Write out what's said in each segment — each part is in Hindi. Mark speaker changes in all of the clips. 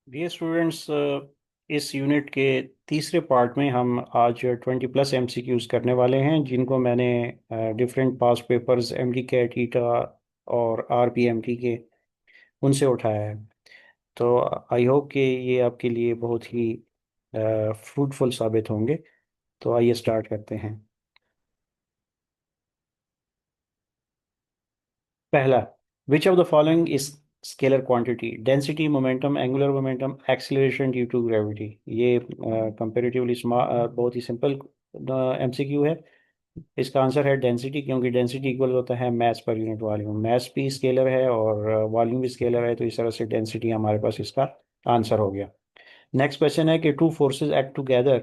Speaker 1: डियर स्टूडेंट्स, इस यूनिट के तीसरे पार्ट में हम आज 20+ एमसीक्यूज करने वाले हैं, जिनको मैंने डिफरेंट पास पेपर्स एमडी कैट ईटा और आरपीएमटी के उनसे उठाया है। तो आई होप कि ये आपके लिए बहुत ही फ्रूटफुल साबित होंगे। तो आइए स्टार्ट करते हैं। पहला, which of the following is scalar quantity? Density, momentum, angular momentum, acceleration due to gravity. ये कंपेरेटिवली बहुत ही सिंपल एमसीक्यू है। इसका आंसर है डेंसिटी, क्योंकि डेंसिटी इक्वल होता है मास पर यूनिट वॉल्यूम। मास भी स्केलर है और वॉल्यूम भी स्केलर है, तो इस तरह से डेंसिटी हमारे पास इसका आंसर हो गया। नेक्स्ट क्वेश्चन है कि two forces act together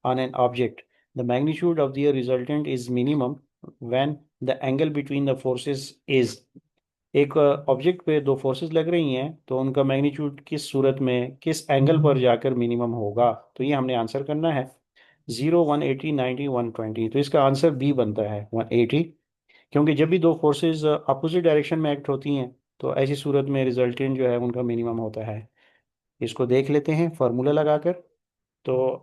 Speaker 1: on an object. The magnitude of their resultant is minimum when the angle between the forces is। एक ऑब्जेक्ट पे दो फोर्सेस लग रही हैं, तो उनका मैग्नीट्यूड किस सूरत में किस एंगल पर जाकर मिनिमम होगा? तो ये हमने आंसर करना है। 0, 180, 90, 120। तो इसका आंसर बी बनता है, 180। क्योंकि जब भी दो फोर्सेस अपोजिट डायरेक्शन में एक्ट होती हैं, तो ऐसी सूरत में रिजल्टेंट जो है उनका मिनिमम होता है। इसको देख लेते हैं फार्मूला लगाकर। तो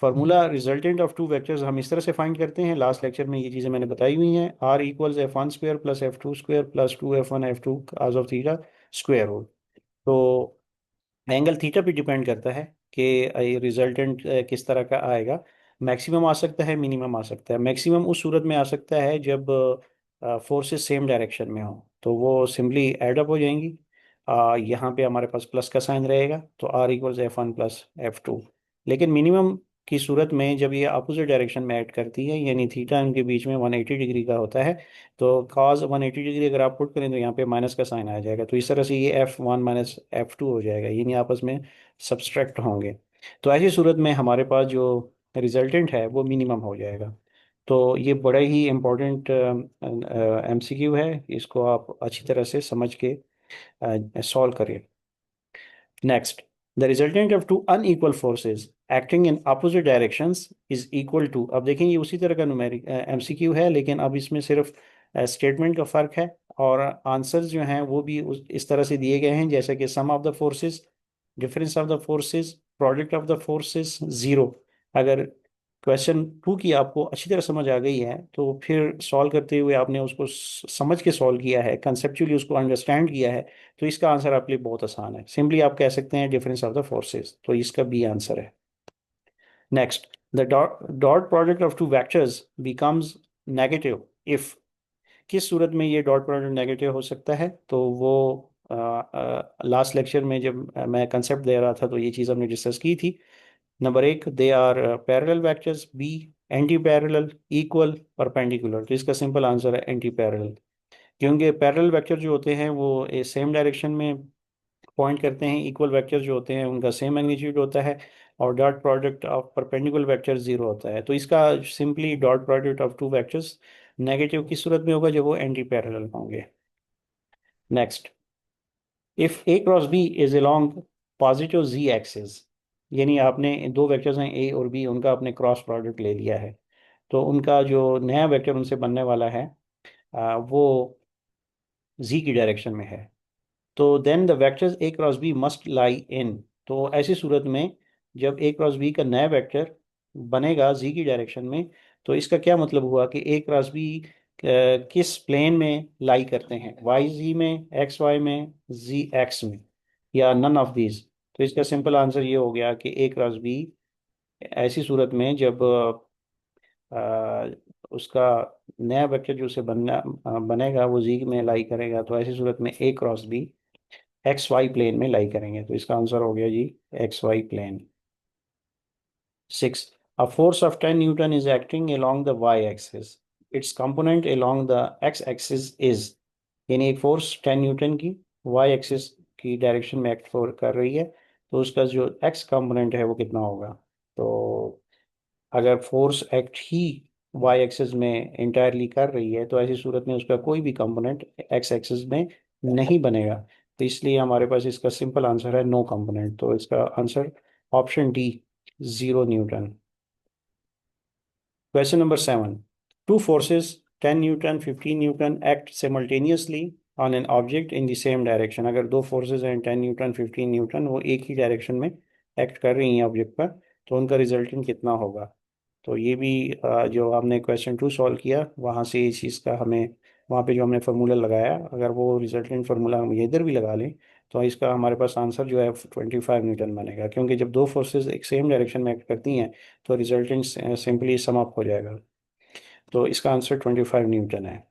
Speaker 1: formula resultant of two vectors हम इस तरह से फाइंड करते हैं। लास्ट लेक्चर में ये चीज़ें मैंने बताई हुई हैं। R equals F1 square plus F2 square plus 2F1 F2 cos of theta square root. तो एंगल थीटा पे डिपेंड करता है कि रिजल्टेंट किस तरह का आएगा। मैक्सिमम आ सकता है, मिनिमम आ सकता है। मैक्सिमम उस सूरत में आ सकता है जब फोर्सेस सेम डायरेक्शन में हो, तो वो सिंपली एड अप हो जाएंगी। यहाँ पे हमारे पास प्लस का साइन रहेगा, तो are equals F1 plus F2। लेकिन मिनिमम की सूरत में जब ये अपोजिट डायरेक्शन में ऐड करती है, यानी थीटा इनके बीच में 180 डिग्री का होता है, तो cos 180 डिग्री अगर आप पुट करें तो यहाँ पे माइनस का साइन आ जाएगा। तो इस तरह से ये F1 माइनस F2 हो जाएगा, यानी आपस में सब्सट्रैक्ट होंगे। तो ऐसी सूरत में हमारे पास जो रिजल्टेंट है वो मिनिमम हो जाएगा। तो ये बड़ा ही इम्पोर्टेंट एमसीक्यू है। इसको आप अच्छी तरह से समझ के सॉल्व करिए। Next, the resultant of two unequal forces acting in opposite directions is equal to. अब देखें, ये उसी तरह का न्यूमेरिक एमसीक्यू है, लेकिन अब इसमें सिर्फ स्टेटमेंट का फर्क है। और आंसर्स जो हैं वो भी इस तरह से दिए गए हैं, जैसे कि sum of the forces, difference of the forces, product of the forces, zero. अगर क्वेश्चन टू की आपको अच्छी तरह समझ आ गई है, तो फिर सॉल्व करते हुए आपने उसको समझ के सॉल्व किया है, कंसेप्चुअली उसको अंडरस्टैंड किया है, तो इसका आंसर आपके लिए बहुत आसान है। सिंपली आप कह सकते हैं डिफरेंस ऑफ द फोर्सेस, तो इसका बी आंसर है। Next, the dot product of two vectors becomes negative if. किस सूरत में ये डॉट प्रोडक्ट नेगेटिव हो सकता है? तो वो लास्ट लेक्चर में जब मैं कंसेप्ट दे रहा था, तो ये चीज़ हमने डिस्कस की थी। नंबर एक, they are parallel vectors. B, anti parallel, equal, perpendicular. तो इसका सिंपल आंसर है एंटी पैरेलल। क्योंकि पैरेलल वेक्टर जो होते हैं वो सेम डायरेक्शन में पॉइंट करते हैं। इक्वल वेक्टर जो होते हैं उनका सेम मैग्नीट्यूड होता है। और dot product of perpendicular vector zero होता है। तो इसका simply dot product of two vectors negative की सूरत में होगा जब वो एंटी पैरेलल होंगे। Next, if A cross B is along positive Z axis, यानी आपने दो वेक्टर्स हैं ए और बी, उनका आपने क्रॉस प्रोडक्ट ले लिया है, तो उनका जो नया वेक्टर उनसे बनने वाला है वो जी की डायरेक्शन में है। तो then the vectors A cross B must lie in. तो ऐसी सूरत में जब ए क्रॉस बी का नया वेक्टर बनेगा जी की डायरेक्शन में, तो इसका क्या मतलब हुआ कि ए क्रॉस बी किस प्लेन में लाई करते हैं? वाई जी में, एक्स वाई में, जी एक्स में, या नन ऑफ दीज। तो इसका सिंपल आंसर ये हो गया कि ए क्रॉस बी ऐसी सूरत में जब उसका नया वेक्टर जो उसे बनेगा वो जी में लाई करेगा, तो ऐसी सूरत में A cross B X Y plane में लाई करेंगे। तो इसका आंसर हो गया जी X Y plane. Six, a force of 10 Newton is acting along the y-axis. Its component along the x-axis is। यानी एक फोर्स 10 न्यूटन की y-axis की डायरेक्शन में एक्ट कर रही है, तो उसका जो x कंपोनेंट है वो कितना होगा? तो अगर फोर्स एक्ट ही y-axis में इंटायरली कर रही है, तो ऐसी सूरत में उसका कोई भी कंपोनेंट x-axis में नहीं बनेगा। तो इसलिए हमारे पास इसका सिंपल आंसर है नो कंपोनेंट। तो इसका answer option D, 0 Newton. Question number 7. Two forces, 10 Newton, 15 Newton, act simultaneously on an object in the same direction, अगर दो फोर्सेज हैं 10 न्यूटन 15 न्यूटन, वो एक ही डायरेक्शन में एक्ट कर रही हैं ऑब्जेक्ट पर, तो उनका रिजल्टेंट कितना होगा। तो ये भी जो हमने क्वेश्चन 2 सॉल्व किया वहाँ से इस चीज़ का हमें, वहाँ पे जो हमने फार्मूला लगाया, अगर वो रिजल्टेंट फार्मूला हम ये इधर भी लगा लें, तो इसका हमारे पास आंसर जो है 25 न्यूटन बनेगा, क्योंकि जब दो फोर्सेज एक सेम डायरेक्शन में एक्ट करती हैं तो रिजल्टेंट सिंपली सम अप हो जाएगा। तो इसका आंसर 25 न्यूटन है।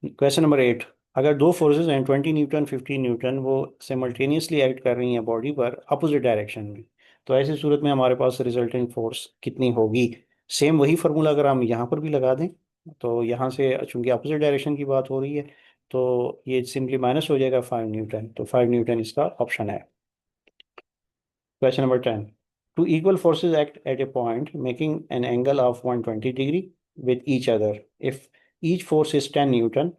Speaker 1: क्वेश्चन नंबर 8, अगर दो फोर्सेस हैं 20 न्यूटन 15 न्यूटन, वो सिमल्टेनियसली एक्ट कर रही हैं बॉडी पर अपोजिट डायरेक्शन में, तो ऐसी सूरत में हमारे पास रिजल्टेंट फोर्स कितनी होगी। सेम वही फार्मूला अगर हम यहाँ पर भी लगा दें, तो यहाँ से चूंकि अपोजिट डायरेक्शन की बात हो रही है, तो ये सिंपली माइनस हो जाएगा 5 न्यूटन, तो 5 न्यूटन इसका ऑप्शन है। Question number 10. Two equal forces act at a point making an angle of 120 degree with each other. If each force is 10 Newton,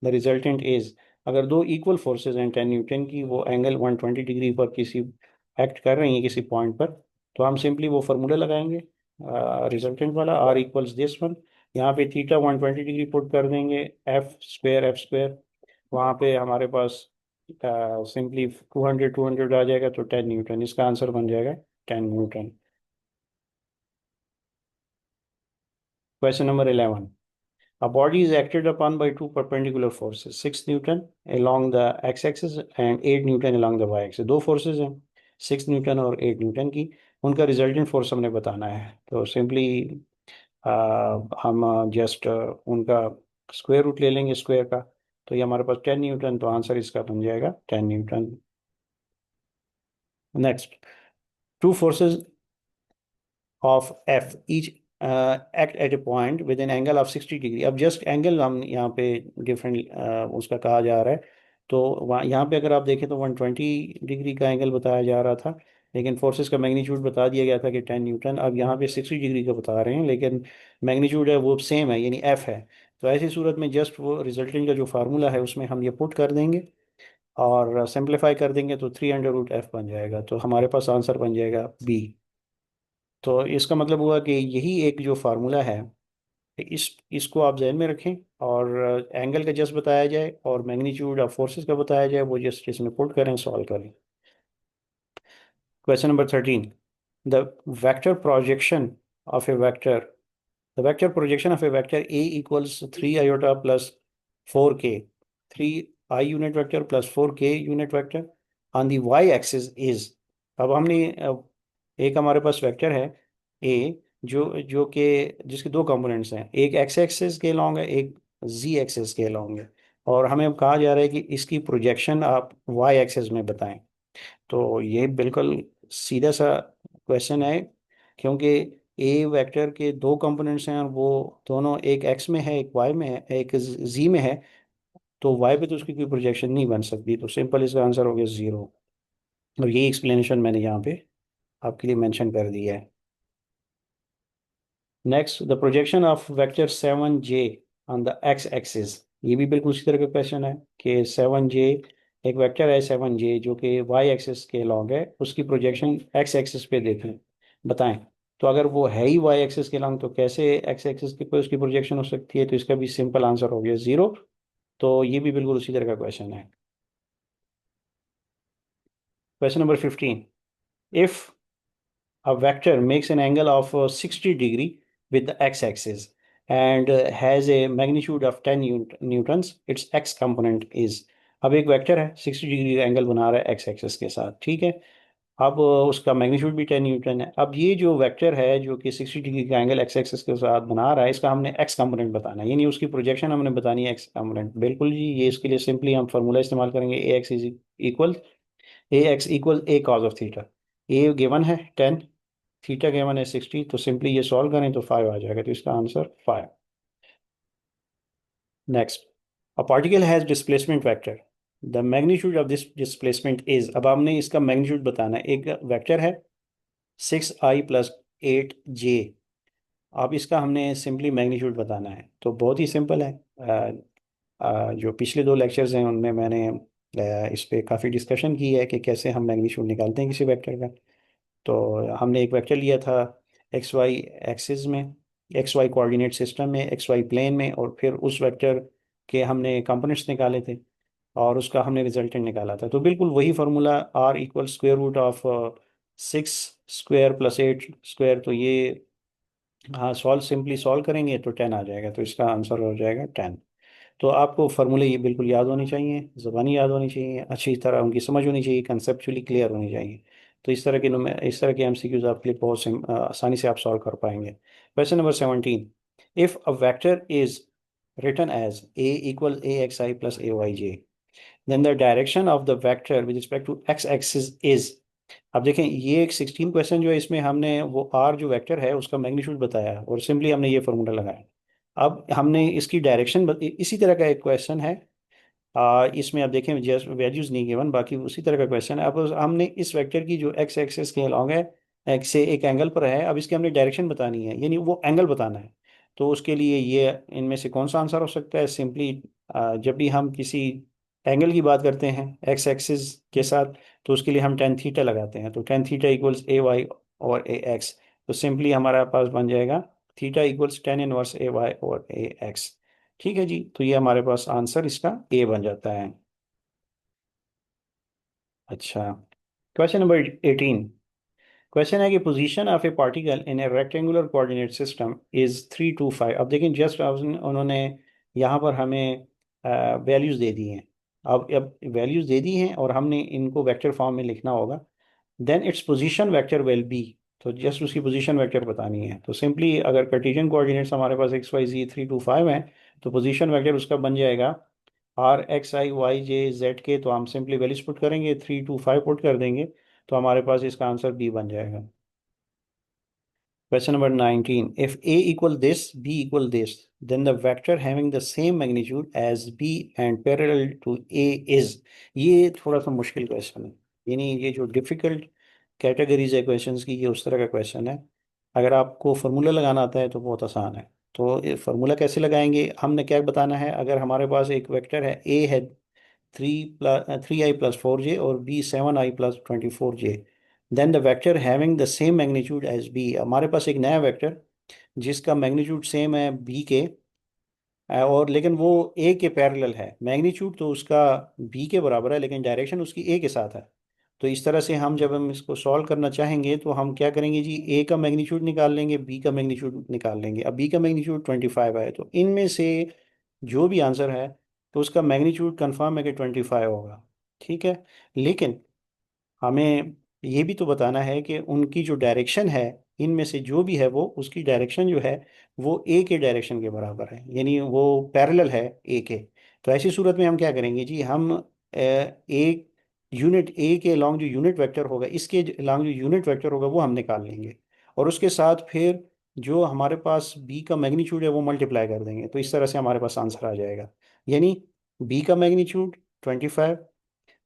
Speaker 1: the resultant is, अगर दो इक्वल फोर्सेज हैं 10 न्यूटन की, वो एंगल 120 डिग्री पर किसी एक्ट कर रही हैं किसी पॉइंट पर, तो हम सिंपली वो फार्मूला लगाएंगे रिजल्टेंट वाला, आर इक्वल्स दिस वन। यहाँ पे थीटा 120 डिग्री पुट कर देंगे, एफ स्क्वायर वहाँ पे हमारे पास सिंपली 200 आ जाएगा, तो 10 न्यूटन इसका आंसर बन जाएगा, 10 Newton. Question number 11, a body is acted upon by two perpendicular forces 6 Newton along the x-axis and 8 Newton along the y-axis। दो फोर्सेस हैं 6 न्यूटन और 8 न्यूटन की, उनका रिजल्टेंट फोर्स हमने बताना है। तो सिंपली हम जस्ट उनका स्क्वायर रूट ले लेंगे स्क्वायर का, तो ये हमारे पास 10 न्यूटन, तो आंसर इसका बन जाएगा 10 Newton. Next, two forces of F each act at A point with an angle of 60 degree. अब जस्ट एंगल हम यहाँ पे डिफरेंट उसका कहा जा रहा है, तो वहाँ यहाँ पे अगर आप देखें तो 120 डिग्री का एंगल बताया जा रहा था, लेकिन फोर्सेस का मैग्नीट्यूड बता दिया गया था कि 10 न्यूटन। अब यहाँ पे 60 डिग्री का बता रहे हैं, लेकिन मैग्नीट्यूड है वो सेम है, यानी एफ है। तो ऐसी सूरत में जस्ट वो रिजल्टेंट का जो फार्मूला है उसमें हम ये पुट कर देंगे और सिंप्लीफाई कर देंगे, तो 300√f बन जाएगा, तो हमारे पास आंसर बन जाएगा बी। तो इसका मतलब हुआ कि यही एक जो फार्मूला है, इसको आप जहन में रखें, और एंगल का जस्ट बताया जाए और मैग्नीट्यूड ऑफ फोर्सेस का बताया जाए, वो जस्ट इसमें पुट करें, सॉल्व करें। Question number 13, the vector projection of A vector, the vector projection of a vector A equals 3 iota plus 4k, 3 I unit vector plus 4k unit vector on the y axis is। अब हमने एक हमारे पास वेक्टर है A, जो जो कि जिसके दो कंपोनेंट्स हैं, एक x एक्सिस के लॉन्ग है, एक z एक्सिस के लॉन्ग है, और हमें कहा जा रहा है कि इसकी प्रोजेक्शन आप y एक्सिस में बताएं। तो ये बिल्कुल सीधा सा क्वेश्चन है, क्योंकि ए वेक्टर के दो कंपोनेंट्स हैं और वो दोनों, एक एक्स में है एक वाई में है एक जी में है, तो वाई पे तो उसकी कोई प्रोजेक्शन नहीं बन सकती, तो सिंपल इसका आंसर हो गया 0। और यही एक्सप्लेनेशन मैंने यहाँ पे आपके लिए मेंशन कर दिया है। Next, the projection of vector 7j on the x axis, ये भी बिल्कुल उसी तरह का क्वेश्चन है कि 7j, एक वेक्टर है 7j जो कि वाई एक्सिस के लॉन्ग है, उसकी प्रोजेक्शन एक्स एक्सिस पे देखें, बताएं। तो अगर वो है ही वाई एक्सिस के लॉन्ग, तो कैसे एक्स एक्सिस के पे उसकी प्रोजेक्शन हो सकती है, तो इसका भी सिंपल आंसर हो गया 0। तो ये भी बिल्कुल उसी तरह का क्वेश्चन है। Question number 15, if a vector makes an angle of 60 degree with the x-axis and has a magnitude of 10 newtons, its x component is। अब एक वेक्टर है 60 डिग्री का एंगल बना रहा है एक्स एक्सिस के साथ, ठीक है। अब उसका मैग्नीट्यूड भी 10 न्यूटन है। अब ये जो वेक्टर है जो कि 60 डिग्री का एंगल एक्स एक्सिस के साथ बना रहा है, इसका हमने एक्स कंपोनेंट बताना है, यानी उसकी प्रोजेक्शन हमने बतानी है एक्स कंपोनेंट। बिल्कुल जी, ये इसके लिए सिंपली हम फार्मूला इस्तेमाल करेंगे, A X equal A cos of theta. A given है 10, थीटा गिवन है 60, तो सिंपली ये सॉल्व करें तो 5 आ जाएगा, तो इसका answer 5। Next, a particle has displacement vector, the magnitude of this displacement is. अब हमने इसका मैग्नीट्यूड बताना है, एक वेक्टर है 6i + 8j। अब इसका हमने सिंपली मैग्नीट्यूड बताना है, तो बहुत ही सिंपल है। जो पिछले दो लेक्चर्स हैं उनमें मैंने इस पे काफ़ी डिस्कशन की है कि कैसे हम मैग्नीट्यूड निकालते हैं किसी वेक्टर का। तो हमने एक वेक्टर लिया था एक्स वाई एक्सिस में, एक्स वाई कोऑर्डिनेट सिस्टम में, एक्स वाई प्लेन में, और फिर उस वेक्टर कि हमने कंपोनेंट्स निकाले थे और उसका हमने रिजल्टेंट निकाला था। तो बिल्कुल वही formula, R equal square root of 6 square plus 8 square. तो ये, हाँ, सिंपली सॉल्व करेंगे तो 10 आ जाएगा, तो इसका आंसर हो जाएगा 10। तो आपको फार्मूले ये बिल्कुल याद होने चाहिए, ज़बानी याद होनी चाहिए, अच्छी तरह उनकी समझ होनी चाहिए, कंसेप्चुअली क्लियर होनी चाहिए। तो इस तरह के एमसीक्यूज आपके लिए बहुत आसानी से आप सॉल्व कर पाएंगे। Question number 17, if a vector is written as a equal axi plus ayj, then the direction of the vector with respect to x axis is। अब देखें, ये एक 16 क्वेश्चन जो है, इसमें हमने वो आर जो वेक्टर है उसका मैग्नीट्यूड बताया और सिंपली हमने ये फॉर्मूला लगाया। अब हमने इसकी डायरेक्शन इसी तरह का एक क्वेश्चन है, इसमें आप देखें जस्ट वैल्यूज नहीं गिवन, बाकी उसी तरह का क्वेश्चन है। अब हमने इस वेक्टर की जो एक्स एक्सेस के अलॉन्ग है, एक्स से एक एंगल पर है, अब इसकी हमने डायरेक्शन बतानी है, यानी वो एंगल बताना है। तो उसके लिए ये इनमें से कौन सा आंसर हो सकता है? सिंपली जब भी हम किसी एंगल की बात करते हैं एक्स एक्सिस के साथ, तो उसके लिए हम टेन थीटा लगाते हैं। तो tan theta equals a Y और ए एक्स। तो सिंपली हमारा पास बन जाएगा थीटा इक्वल्स टेन इनवर्स ए वाई और ए एक्स। ठीक है जी, तो ये हमारे पास आंसर इसका ए बन जाता है। अच्छा, क्वेश्चन नंबर 18। क्वेश्चन है कि position of A particle in A rectangular coordinate system is 3 2 5। अब देखें, जस्ट उन्होंने यहाँ पर हमें वैल्यूज दे दी हैं। अब वैल्यूज दे दी हैं और हमने इनको वेक्टर फॉर्म में लिखना होगा। Then its position vector will be. तो जस्ट उसकी पोजीशन वेक्टर बतानी है। तो सिंपली अगर कार्टेशियन कोऑर्डिनेट्स हमारे पास एक्स वाई जी 3 2 5 है, तो पोजीशन वेक्टर उसका बन जाएगा R X I Y J Z K. तो हम सिंपली वैल्यूज पुट करेंगे, 3 2 5 पुट कर देंगे, तो हमारे पास इसका आंसर बी बन जाएगा। Question number 19. If A equal this, B equal this, then the vector having the same magnitude as B and parallel to A is। ये थोड़ा सा मुश्किल क्वेश्चन है, यानी ये जो डिफिकल्ट कैटेगरीज है क्वेश्चंस की, ये उस तरह का क्वेश्चन है। अगर आपको फार्मूला लगाना आता है तो बहुत आसान है। तो ये फार्मूला कैसे लगाएंगे? हमने क्या बताना है, अगर हमारे पास एक वेक्टर है, ए है 3i + 4j और B 7i + 24j, then the vector having the same magnitude as B. हमारे पास एक नया वेक्टर जिसका मैग्नीट्यूड सेम है बी के, और लेकिन वो ए के पैरेलल है। मैग्नीट्यूड तो उसका बी के बराबर है, लेकिन डायरेक्शन उसकी ए के साथ है। तो इस तरह से जब हम इसको सॉल्व करना चाहेंगे तो हम क्या करेंगे जी, ए का मैग्नीट्यूड निकाल लेंगे, बी का मैग्नीट्यूड निकाल लेंगे। अब बी का मैग्नीट्यूड 25 है, तो इनमें से जो भी आंसर है तो उसका मैग्नीट्यूड कंफर्म है कि 25 होगा। ठीक है, लेकिन हमें ये भी तो बताना है कि उनकी जो डायरेक्शन है, इनमें से जो भी है वो उसकी डायरेक्शन जो है वो ए के डायरेक्शन के बराबर है, यानी वो पैरेलल है ए के। तो ऐसी सूरत में हम क्या करेंगे जी, हम एक यूनिट ए के अलॉन्ग जो यूनिट वेक्टर होगा, इसके अलॉन्ग जो यूनिट वेक्टर होगा वो हम निकाल लेंगे, और उसके साथ फिर जो हमारे पास बी का मैग्नीट्यूड है वो मल्टीप्लाई कर देंगे। तो इस तरह से हमारे पास आंसर आ जाएगा, यानी बी का मैग्नीट्यूड 25।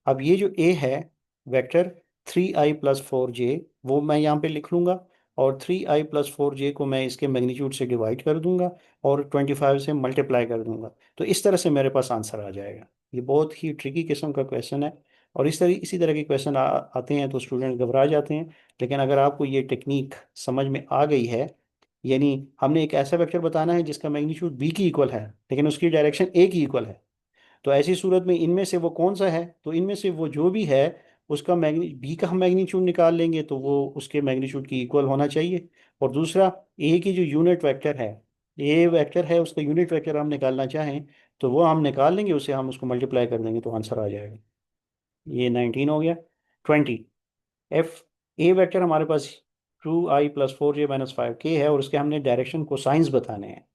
Speaker 1: अब ये जो ए है वेक्टर 3i + 4j, वो मैं यहाँ पे लिख लूँगा, और 3i + 4j को मैं इसके मैग्नीट्यूड से डिवाइड कर दूंगा और 25 से मल्टीप्लाई कर दूंगा। तो इस तरह से मेरे पास आंसर आ जाएगा। ये बहुत ही ट्रिकी किस्म का क्वेश्चन है, और इसी तरह के क्वेश्चन आते हैं तो स्टूडेंट घबरा जाते हैं। लेकिन अगर आपको ये टेक्निक समझ में आ गई है, यानी हमने एक ऐसा वेक्टर बताना है जिसका मैग्नीट्यूड बी की इक्वल है लेकिन उसकी डायरेक्शन ए की इक्वल है, तो ऐसी सूरत में इनमें से वो कौन सा है, तो इनमें से वो जो भी है उसका बी का हम मैग्नीट्यूड निकाल लेंगे तो वो उसके मैग्नीट्यूड की इक्वल होना चाहिए। और दूसरा, ए की जो यूनिट वेक्टर है, ए वेक्टर है उसका यूनिट वेक्टर हम निकालना चाहें तो वो हम निकाल लेंगे, उसे हम उसको मल्टीप्लाई कर देंगे तो आंसर आ जाएगा। ये 19 हो गया। 20, एफ ए वेक्टर हमारे पास 2i + 4j - 5k है और उसके हमने डायरेक्शन को साइंस बताने हैं।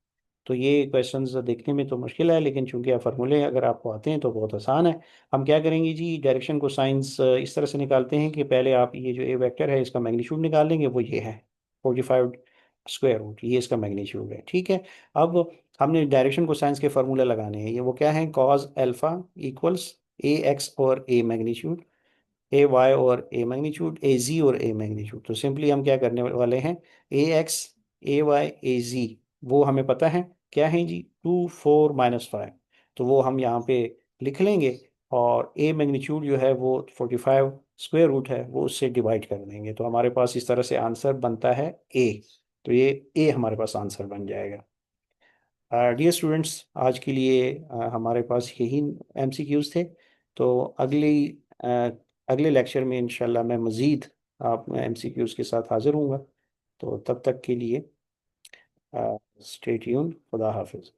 Speaker 1: तो ये क्वेश्चंस देखने में तो मुश्किल है, लेकिन चूंकि आप फार्मूले अगर आपको आते हैं तो बहुत आसान है। हम क्या करेंगे जी, डायरेक्शन को साइंस इस तरह से निकालते हैं कि पहले आप ये जो ए वेक्टर है इसका मैग्नीट्यूड निकाल लेंगे, वो ये है 45 स्क्वायर रूट, ये इसका मैग्नीट्यूड है। ठीक है, अब हमने डायरेक्शन को साइंस के फार्मूले लगाने हैं। ये वो क्या है, cause alpha equals a x और ए मैग्नीट्यूड, ए वाई और ए मैग्नीट्यूड, ए जी और ए मैग्नीट्यूड। तो सिंपली हम क्या करने वाले हैं, ए एक्स, ए वाई, ए जी, वो हमें पता है क्या है जी, 2 4 - 5। तो वो हम यहाँ पे लिख लेंगे, और ए मैग्नीट्यूड जो है वो 45 स्क्वायर रूट है, वो उससे डिवाइड कर देंगे। तो हमारे पास इस तरह से आंसर बनता है ए। तो ये ए हमारे पास आंसर बन जाएगा। डियर स्टूडेंट्स, आज के लिए हमारे पास यही एमसीक्यूज थे। तो अ, अगले लेक्चर में इंशाल्लाह मैं मज़ीद आप एमसीक्यूज के साथ हाजिर हूँगा। तो तब तक के लिए स्टे ट्यून। खुदा हाफिज़।